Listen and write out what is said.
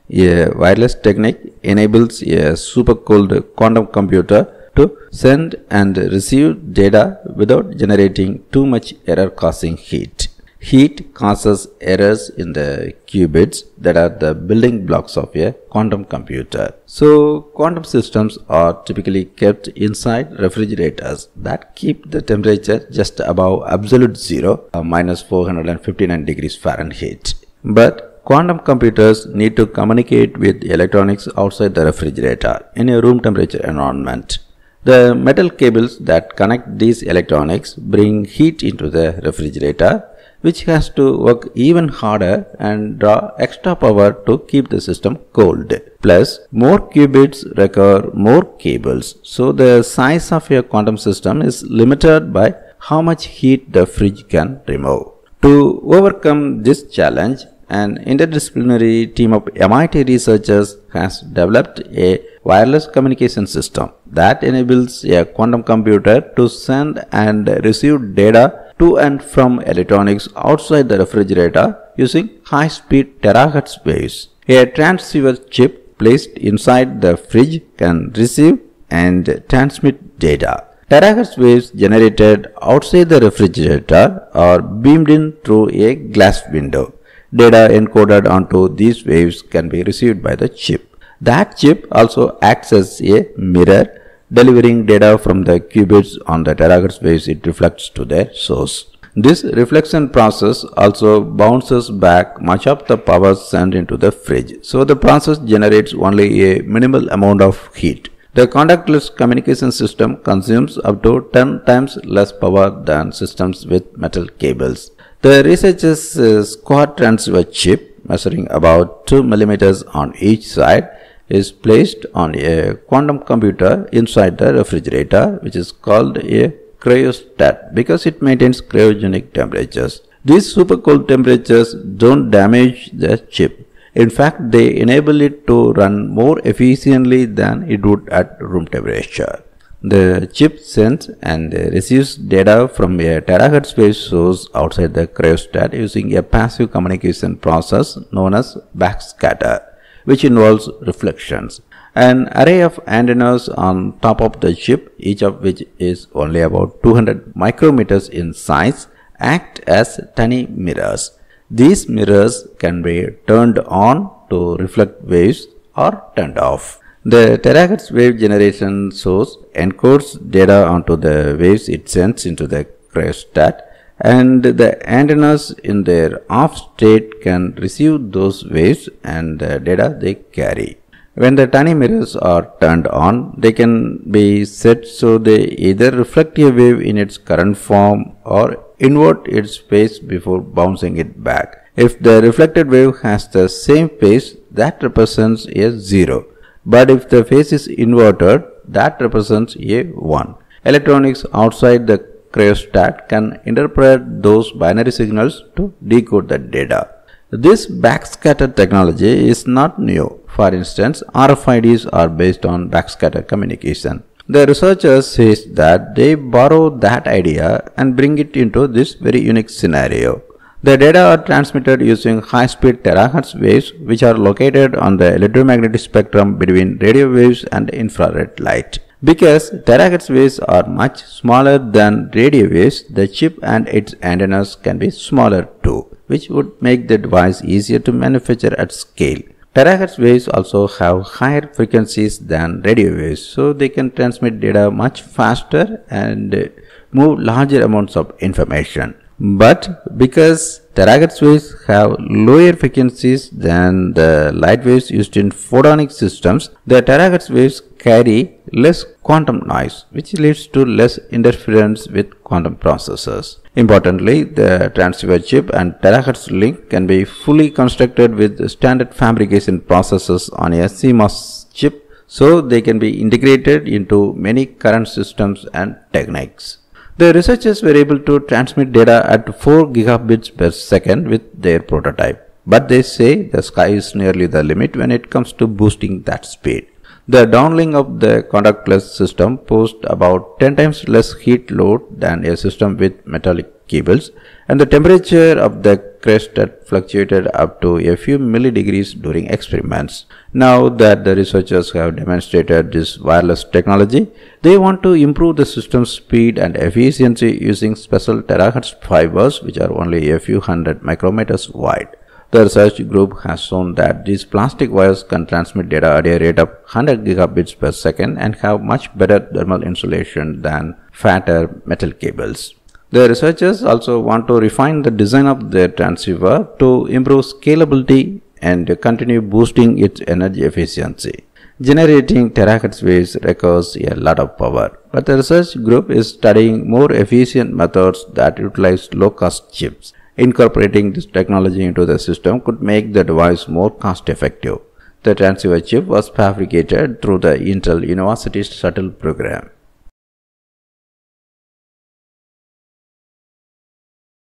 A wireless technique enables a super-cooled quantum computer to send and receive data without generating too much error-causing heat. Heat causes errors in the qubits that are the building blocks of a quantum computer. So, quantum systems are typically kept inside refrigerators that keep the temperature just above absolute zero, minus 459 degrees Fahrenheit. But quantum computers need to communicate with electronics outside the refrigerator in a room temperature environment. The metal cables that connect these electronics bring heat into the refrigerator, which has to work even harder and draw extra power to keep the system cold. Plus, more qubits require more cables, so the size of a quantum system is limited by how much heat the fridge can remove. To overcome this challenge, an interdisciplinary team of MIT researchers has developed a wireless communication system that enables a quantum computer to send and receive data to and from electronics outside the refrigerator using high-speed terahertz waves. A transceiver chip placed inside the fridge can receive and transmit data. Terahertz waves generated outside the refrigerator are beamed in through a glass window. Data encoded onto these waves can be received by the chip. That chip also acts as a mirror, delivering data from the qubits on the terahertz waves it reflects to their source. This reflection process also bounces back much of the power sent into the fridge, so the process generates only a minimal amount of heat. The contactless communication system consumes up to 10 times less power than systems with metal cables. The researchers' quad transceiver chip, measuring about 2 millimeters on each side, is placed on a quantum computer inside the refrigerator, which is called a cryostat because it maintains cryogenic temperatures. These super cold temperatures don't damage the chip. In fact, they enable it to run more efficiently than it would at room temperature. The chip sends and receives data from a terahertz wave source outside the cryostat using a passive communication process known as backscatter, which involves reflections. An array of antennas on top of the chip, each of which is only about 200 micrometers in size, act as tiny mirrors. These mirrors can be turned on to reflect waves or turned off. The terahertz wave generation source encodes data onto the waves it sends into the cryostat, and the antennas in their off state can receive those waves and the data they carry. When the tiny mirrors are turned on, they can be set so they either reflect a wave in its current form or invert its phase before bouncing it back. If the reflected wave has the same phase, that represents a 0. But if the phase is inverted, that represents a 1. Electronics outside the cryostat can interpret those binary signals to decode the data. This backscatter technology is not new. For instance, RFIDs are based on backscatter communication. The researchers say that they borrow that idea and bring it into this very unique scenario. The data are transmitted using high-speed terahertz waves, which are located on the electromagnetic spectrum between radio waves and infrared light. Because terahertz waves are much smaller than radio waves, the chip and its antennas can be smaller too, which would make the device easier to manufacture at scale. Terahertz waves also have higher frequencies than radio waves, so they can transmit data much faster and move larger amounts of information. But because terahertz waves have lower frequencies than the light waves used in photonic systems, the terahertz waves carry less quantum noise, which leads to less interference with quantum processors. Importantly, the transceiver chip and terahertz link can be fully constructed with standard fabrication processes on a CMOS chip, so they can be integrated into many current systems and techniques. The researchers were able to transmit data at 4 gigabits per second with their prototype, but they say the sky is nearly the limit when it comes to boosting that speed. The downlink of the contactless system posed about 10 times less heat load than a system with metallic cables, and the temperature of the crest had fluctuated up to a few millidegrees during experiments. Now that the researchers have demonstrated this wireless technology, they want to improve the system's speed and efficiency using special terahertz fibers which are only a few hundred micrometers wide. The research group has shown that these plastic wires can transmit data at a rate of 100 gigabits per second and have much better thermal insulation than fatter metal cables. The researchers also want to refine the design of their transceiver to improve scalability and continue boosting its energy efficiency. Generating terahertz waves requires a lot of power, but the research group is studying more efficient methods that utilize low-cost chips. Incorporating this technology into the system could make the device more cost-effective. The transceiver chip was fabricated through the Intel University Shuttle program.